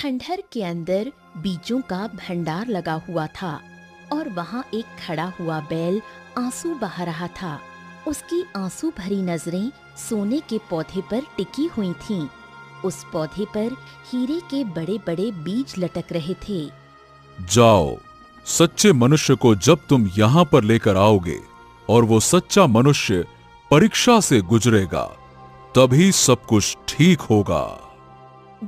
खंडहर के अंदर बीजों का भंडार लगा हुआ था और वहाँ एक खड़ा हुआ बैल आंसू बहा रहा था। उसकी आंसू भरी नजरें सोने के पौधे पर टिकी हुई थीं। उस पौधे पर हीरे के बड़े बड़े बीज लटक रहे थे। जाओ, सच्चे मनुष्य को जब तुम यहाँ पर लेकर आओगे और वो सच्चा मनुष्य परीक्षा से गुजरेगा, तभी सब कुछ ठीक होगा।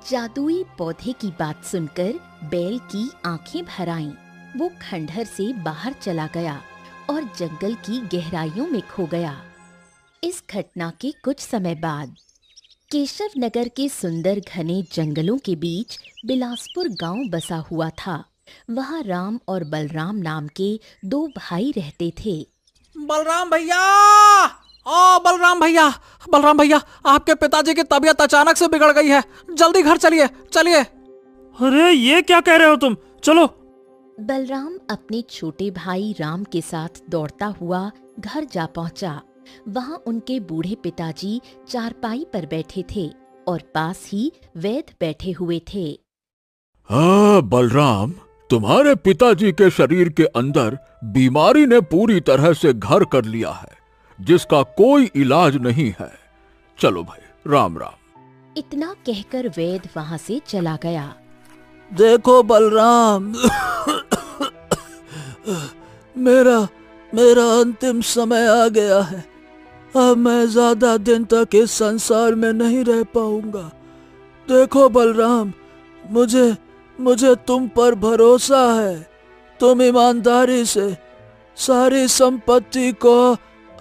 जादुई पौधे की बात सुनकर बैल की आंखें भर आईं। वो खंडहर से बाहर चला गया और जंगल की गहराइयों में खो गया। इस घटना के कुछ समय बाद केशव नगर के सुंदर घने जंगलों के बीच बिलासपुर गांव बसा हुआ था। वहाँ राम और बलराम नाम के दो भाई रहते थे। बलराम भैया, ओ बलराम भैया, बलराम भैया, आपके पिताजी की तबीयत अचानक से बिगड़ गई है। जल्दी घर चलिए, चलिए। अरे ये क्या कह रहे हो तुम? चलो। बलराम अपने छोटे भाई राम के साथ दौड़ता हुआ घर जा पहुंचा। वहां उनके बूढ़े पिताजी चारपाई पर बैठे थे और पास ही वैद्य बैठे हुए थे। हाँ बलराम, तुम्हारे पिताजी के शरीर के अंदर बीमारी ने पूरी तरह से घर कर लिया है, जिसका कोई इलाज नहीं है। चलो भाई, राम राम। इतना कहकर वैद्य वहां से चला गया। देखो बलराम, मेरा अंतिम समय आ गया है। अब मैं ज्यादा दिन तक इस संसार में नहीं रह पाऊंगा। देखो बलराम, मुझे तुम पर भरोसा है। तुम ईमानदारी से सारी संपत्ति को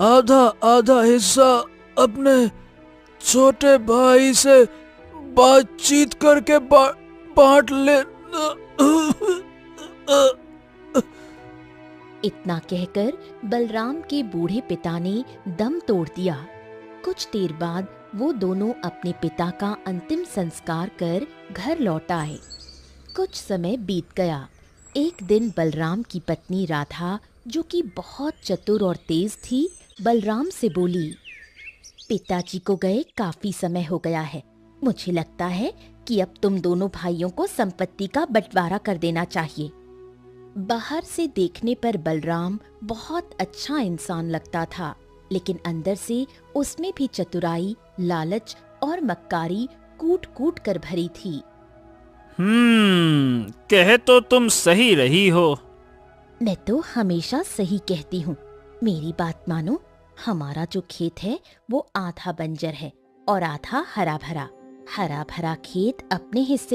आधा आधा हिस्सा अपने छोटे भाई से बातचीत करके बांट ले। इतना कहकर बलराम के बूढ़े पिता ने दम तोड़ दिया। कुछ देर बाद वो दोनों अपने पिता का अंतिम संस्कार कर घर लौट आए। कुछ समय बीत गया। एक दिन बलराम की पत्नी राधा, जो कि बहुत चतुर और तेज थी, बलराम से बोली, पिताजी को गए काफी समय हो गया है। मुझे लगता है कि अब तुम दोनों भाइयों को संपत्ति का बंटवारा कर देना चाहिए। बाहर से देखने पर बलराम बहुत अच्छा इंसान लगता था, लेकिन अंदर से उसमें भी चतुराई, लालच और मक्कारी कूट कूट कर भरी थी। कहे तो तुम सही रही हो। मैं तो हमेशा सही कहती हूँ। मेरी बात मानो। हमारा जो खेत है वो आधा बंजर है और आधा हरा भरा। हरा भरा खेत अपने हिस्से